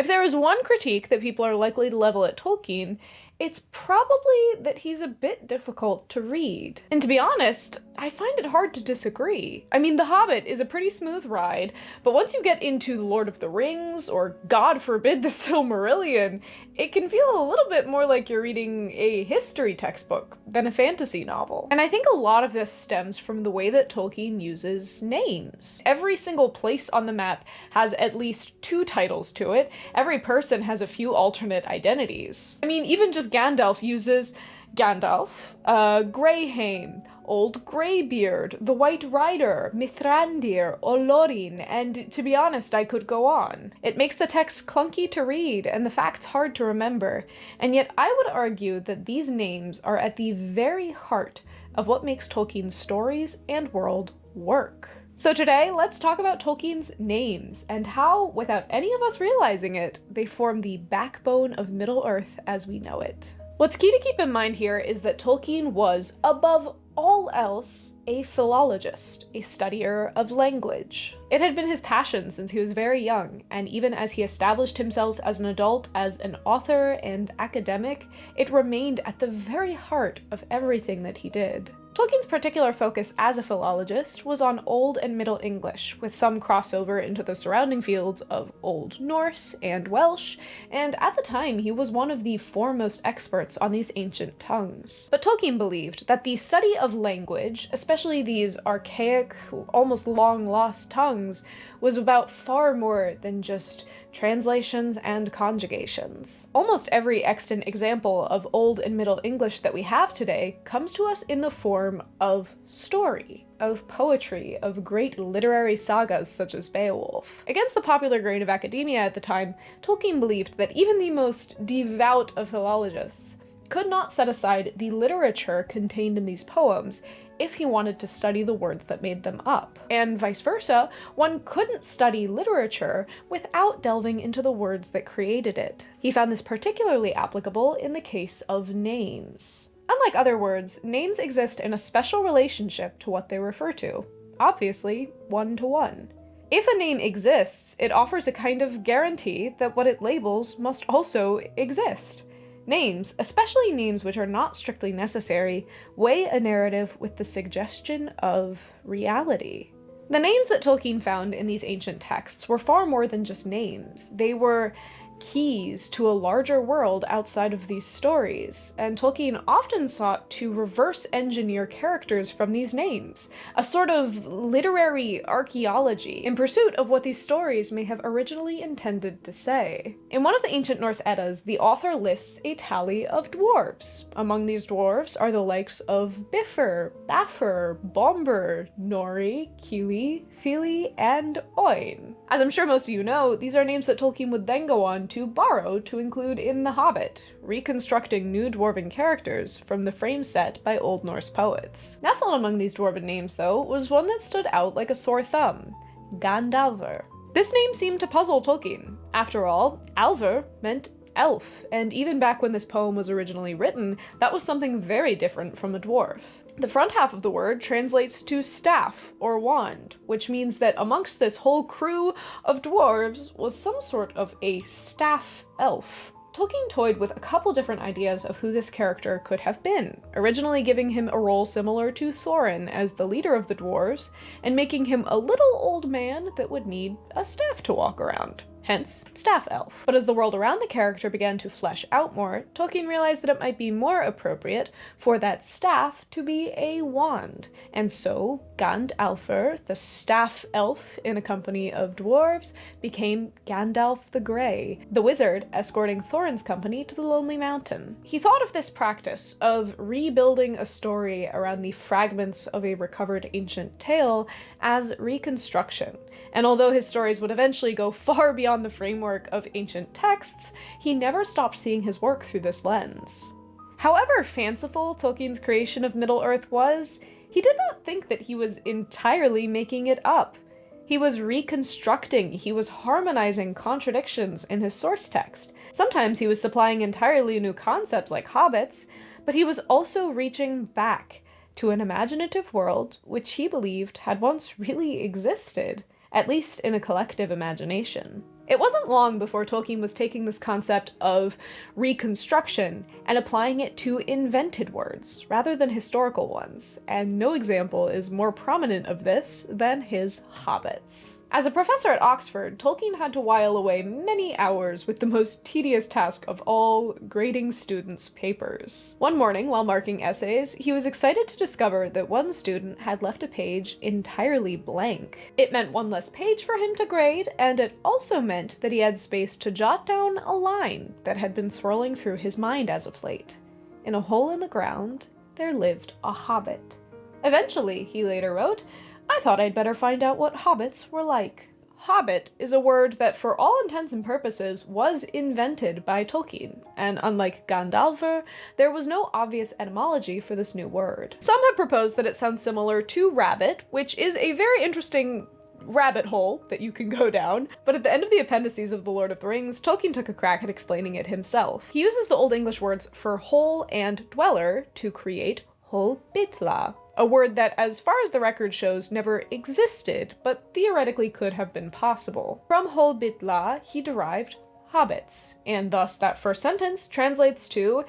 If there is one critique that people are likely to level at Tolkien, it's probably that he's a bit difficult to read. And to be honest, I find it hard to disagree. I mean, The Hobbit is a pretty smooth ride, but once you get into The Lord of the Rings, or God forbid, the Silmarillion, it can feel a little bit more like you're reading a history textbook than a fantasy novel. And I think a lot of this stems from the way that Tolkien uses names. Every single place on the map has at least 2 titles to it. Every person has a few alternate identities. I mean, even just Gandalf uses Gandalf, Greyhaim, Old Greybeard, the White Rider, Mithrandir, Olorin, and to be honest, I could go on. It makes the text clunky to read and the facts hard to remember, and yet I would argue that these names are at the very heart of what makes Tolkien's stories and world work. So today, let's talk about Tolkien's names and how, without any of us realizing it, they form the backbone of Middle-earth as we know it. What's key to keep in mind here is that Tolkien was, above all else, a philologist, a studier of language. It had been his passion since he was very young, and even as he established himself as an adult as an author and academic, it remained at the very heart of everything that he did. Tolkien's particular focus as a philologist was on Old and Middle English, with some crossover into the surrounding fields of Old Norse and Welsh, and at the time he was one of the foremost experts on these ancient tongues. But Tolkien believed that the study of language, especially these archaic, almost long-lost tongues, was about far more than just translations and conjugations. Almost every extant example of Old and Middle English that we have today comes to us in the form of story, of poetry, of great literary sagas such as Beowulf. Against the popular grain of academia at the time, Tolkien believed that even the most devout of philologists could not set aside the literature contained in these poems if he wanted to study the words that made them up. And vice versa, one couldn't study literature without delving into the words that created it. He found this particularly applicable in the case of names. Unlike other words, names exist in a special relationship to what they refer to. Obviously, one-to-one. If a name exists, it offers a kind of guarantee that what it labels must also exist. Names, especially names which are not strictly necessary, weigh a narrative with the suggestion of reality. The names that Tolkien found in these ancient texts were far more than just names. They were keys to a larger world outside of these stories, and Tolkien often sought to reverse engineer characters from these names, a sort of literary archaeology in pursuit of what these stories may have originally intended to say. In one of the ancient Norse Eddas, the author lists a tally of dwarves. Among these dwarves are the likes of Bifur, Bafur, Bombur, Nori, Kili, Fili, and Oin. As I'm sure most of you know, these are names that Tolkien would then go on to borrow to include in The Hobbit, reconstructing new dwarven characters from the frame set by Old Norse poets. Nestled among these dwarven names, though, was one that stood out like a sore thumb: Gandalfur. This name seemed to puzzle Tolkien. After all, Alver meant elf, and even back when this poem was originally written, that was something very different from a dwarf. The front half of the word translates to staff or wand, which means that amongst this whole crew of dwarves was some sort of a staff elf. Tolkien toyed with a couple different ideas of who this character could have been, originally giving him a role similar to Thorin as the leader of the dwarves, and making him a little old man that would need a staff to walk around. Hence, staff elf. But as the world around the character began to flesh out more, Tolkien realized that it might be more appropriate for that staff to be a wand. And so, Gandalfur, the staff elf in a company of dwarves, became Gandalf the Grey, the wizard escorting Thorin's company to the Lonely Mountain. He thought of this practice of rebuilding a story around the fragments of a recovered ancient tale as reconstruction. And although his stories would eventually go far beyond the framework of ancient texts, he never stopped seeing his work through this lens. However fanciful Tolkien's creation of Middle-earth was, he did not think that he was entirely making it up. He was reconstructing, he was harmonizing contradictions in his source text. Sometimes he was supplying entirely new concepts like hobbits, but he was also reaching back to an imaginative world which he believed had once really existed, at least in a collective imagination. It wasn't long before Tolkien was taking this concept of reconstruction and applying it to invented words rather than historical ones, and no example is more prominent of this than his hobbits. As a professor at Oxford, Tolkien had to while away many hours with the most tedious task of all, grading students' papers. One morning, while marking essays, he was excited to discover that one student had left a page entirely blank. It meant one less page for him to grade, and it also meant that he had space to jot down a line that had been swirling through his mind as of late. In a hole in the ground, there lived a hobbit. Eventually, he later wrote, I thought I'd better find out what hobbits were like. Hobbit is a word that, for all intents and purposes, was invented by Tolkien, and unlike Gandalfur, there was no obvious etymology for this new word. Some have proposed that it sounds similar to rabbit, which is a very interesting rabbit hole that you can go down, but at the end of the appendices of The Lord of the Rings, Tolkien took a crack at explaining it himself. He uses the Old English words for hole and dweller to create Hol-Bitla, a word that, as far as the record shows, never existed, but theoretically could have been possible. From Hol-Bitla, he derived hobbits, and thus that first sentence translates to,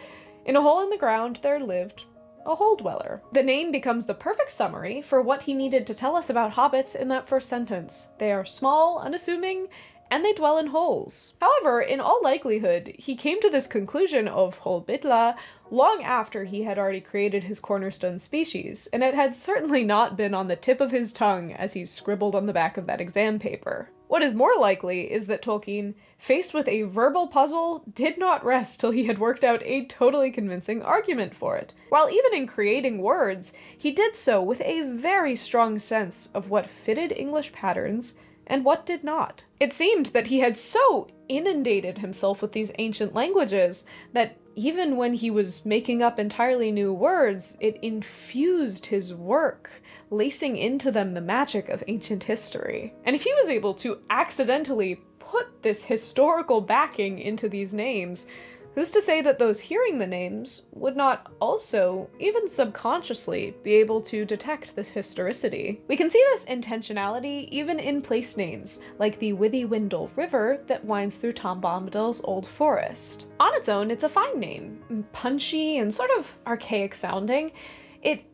in a hole in the ground there lived a hole dweller. The name becomes the perfect summary for what he needed to tell us about hobbits in that first sentence. They are small, unassuming, and they dwell in holes. However, in all likelihood, he came to this conclusion of Hol-Bitla long after he had already created his cornerstone species, and it had certainly not been on the tip of his tongue as he scribbled on the back of that exam paper. What is more likely is that Tolkien, faced with a verbal puzzle, did not rest till he had worked out a totally convincing argument for it. While even in creating words, he did so with a very strong sense of what fitted English patterns and what did not. It seemed that he had so inundated himself with these ancient languages that even when he was making up entirely new words, it infused his work, lacing into them the magic of ancient history. And if he was able to accidentally put this historical backing into these names, who's to say that those hearing the names would not also, even subconsciously, be able to detect this historicity? We can see this intentionality even in place names, like the Withywindle River that winds through Tom Bombadil's old forest. On its own, it's a fine name, punchy and sort of archaic sounding. It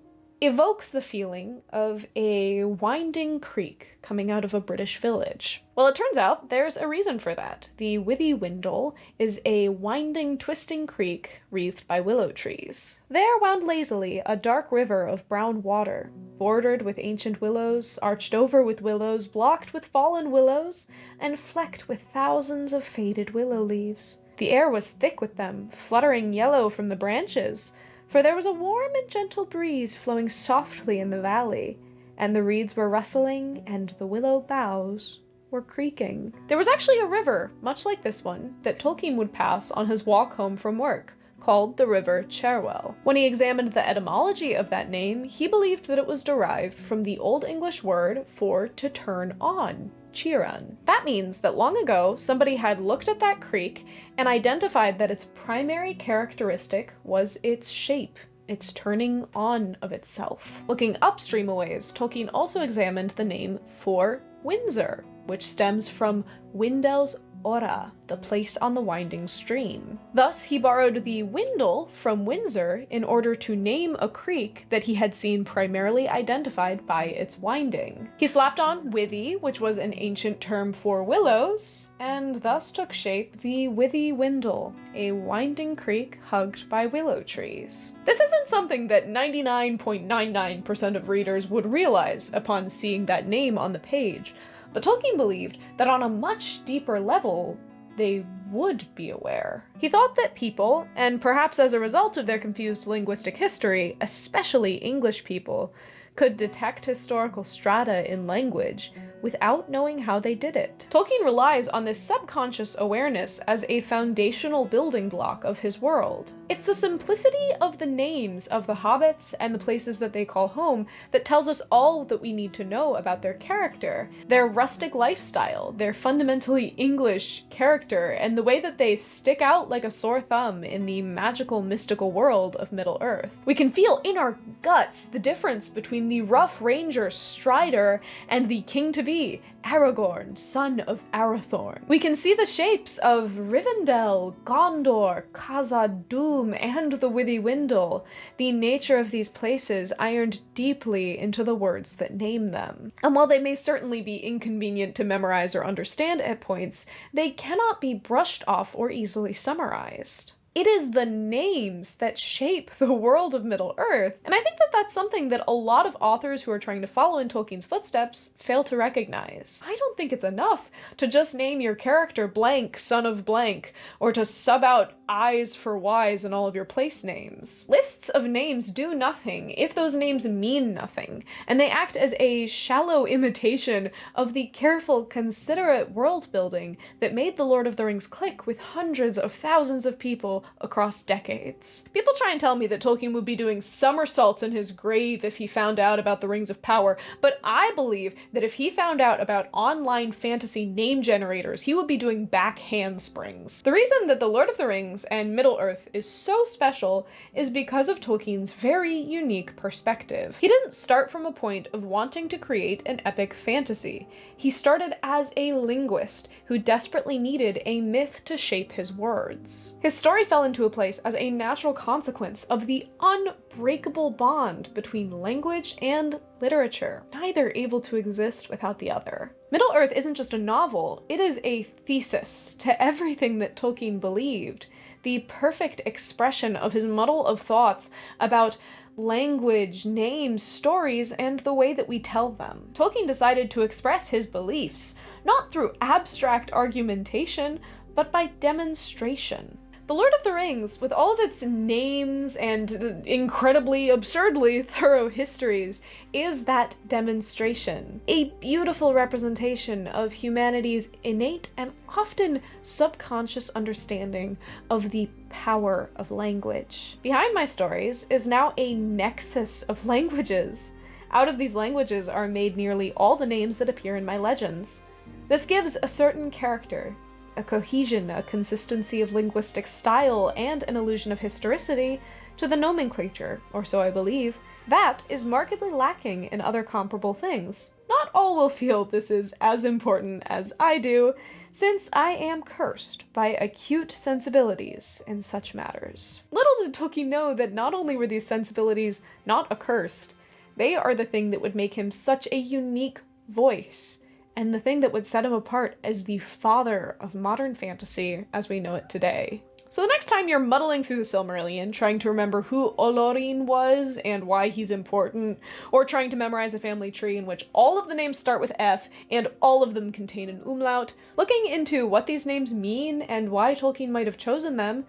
evokes the feeling of a winding creek coming out of a British village. Well, it turns out there's a reason for that. The Withywindle is a winding, twisting creek wreathed by willow trees. There wound lazily a dark river of brown water, bordered with ancient willows, arched over with willows, blocked with fallen willows, and flecked with thousands of faded willow leaves. The air was thick with them, fluttering yellow from the branches, for there was a warm and gentle breeze flowing softly in the valley, and the reeds were rustling, and the willow boughs were creaking. There was actually a river, much like this one, that Tolkien would pass on his walk home from work, called the River Cherwell. When he examined the etymology of that name, he believed that it was derived from the Old English word for to turn on, Chiran. That means that long ago, somebody had looked at that creek and identified that its primary characteristic was its shape, its turning on of itself. Looking upstream a ways, Tolkien also examined the name for Windsor, which stems from Windels Ora, the place on the winding stream. Thus, he borrowed the Windle from Windsor in order to name a creek that he had seen primarily identified by its winding. He slapped on Withy, which was an ancient term for willows, and thus took shape the Withywindle, a winding creek hugged by willow trees. This isn't something that 99.99% of readers would realize upon seeing that name on the page, but Tolkien believed that on a much deeper level, they would be aware. He thought that people, and perhaps as a result of their confused linguistic history, especially English people, could detect historical strata in language without knowing how they did it. Tolkien relies on this subconscious awareness as a foundational building block of his world. It's the simplicity of the names of the hobbits and the places that they call home that tells us all that we need to know about their character, their rustic lifestyle, their fundamentally English character, and the way that they stick out like a sore thumb in the magical, mystical world of Middle-earth. We can feel in our guts the difference between the rough ranger Strider and the king-to-be POV, Aragorn, son of Arathorn. We can see the shapes of Rivendell, Gondor, Khazad-dûm, and the Withywindle, the nature of these places ironed deeply into the words that name them. And while they may certainly be inconvenient to memorize or understand at points, they cannot be brushed off or easily summarized. It is the names that shape the world of Middle-earth, and I think that that's something that a lot of authors who are trying to follow in Tolkien's footsteps fail to recognize. I don't think it's enough to just name your character blank, son of blank, or to sub out I's for Y's in all of your place names. Lists of names do nothing if those names mean nothing, and they act as a shallow imitation of the careful, considerate world building that made The Lord of the Rings click with hundreds of thousands of people across decades. People try and tell me that Tolkien would be doing somersaults in his grave if he found out about the Rings of Power, but I believe that if he found out about online fantasy name generators, he would be doing back handsprings. The reason that The Lord of the Rings and Middle-earth is so special is because of Tolkien's very unique perspective. He didn't start from a point of wanting to create an epic fantasy. He started as a linguist who desperately needed a myth to shape his words. His story fell into a place as a natural consequence of the unbreakable bond between language and literature, neither able to exist without the other. Middle-earth isn't just a novel, it is a thesis to everything that Tolkien believed, the perfect expression of his muddle of thoughts about language, names, stories, and the way that we tell them. Tolkien decided to express his beliefs, not through abstract argumentation, but by demonstration. The Lord of the Rings, with all of its names and incredibly, absurdly thorough histories, is that demonstration. A beautiful representation of humanity's innate and often subconscious understanding of the power of language. Behind my stories is now a nexus of languages. Out of these languages are made nearly all the names that appear in my legends. This gives a certain character, a cohesion, a consistency of linguistic style, and an illusion of historicity to the nomenclature, or so I believe, that is markedly lacking in other comparable things. Not all will feel this is as important as I do, since I am cursed by acute sensibilities in such matters. Little did Tolkien know that not only were these sensibilities not accursed, they are the thing that would make him such a unique voice, and the thing that would set him apart as the father of modern fantasy as we know it today. So the next time you're muddling through the Silmarillion, trying to remember who Olorin was and why he's important, or trying to memorize a family tree in which all of the names start with F and all of them contain an umlaut, looking into what these names mean and why Tolkien might have chosen them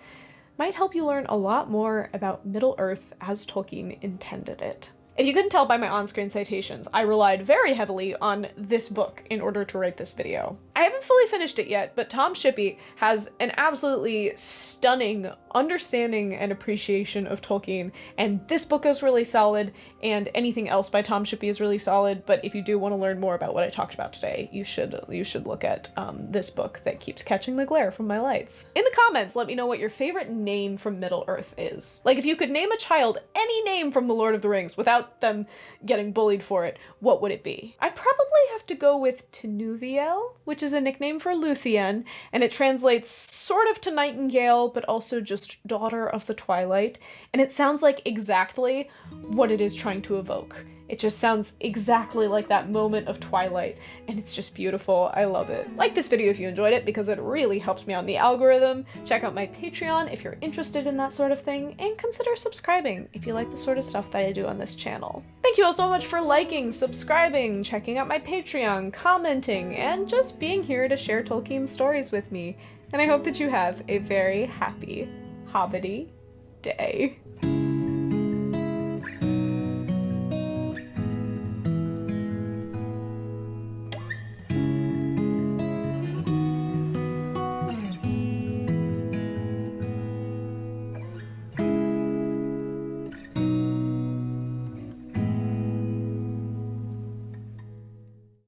might help you learn a lot more about Middle-earth as Tolkien intended it. If you couldn't tell by my on-screen citations, I relied very heavily on this book in order to write this video. I haven't fully finished it yet, but Tom Shippey has an absolutely stunning understanding and appreciation of Tolkien, and this book is really solid, and anything else by Tom Shippey is really solid, but if you do want to learn more about what I talked about today, you should look at this book that keeps catching the glare from my lights. In the comments, let me know what your favorite name from Middle-earth is. Like, if you could name a child any name from The Lord of the Rings without them getting bullied for it, what would it be? I'd probably have to go with Tinuviel, which is a nickname for Luthien, and it translates sort of to nightingale, but also just daughter of the twilight, and it sounds like exactly what it is trying to evoke. It just sounds exactly like that moment of twilight, and it's just beautiful. I love it. Like this video if you enjoyed it, because it really helps me out in the algorithm. Check out my Patreon if you're interested in that sort of thing, and consider subscribing if you like the sort of stuff that I do on this channel. Thank you all so much for liking, subscribing, checking out my Patreon, commenting, and just being here to share Tolkien stories with me. And I hope that you have a very happy, hobbity day.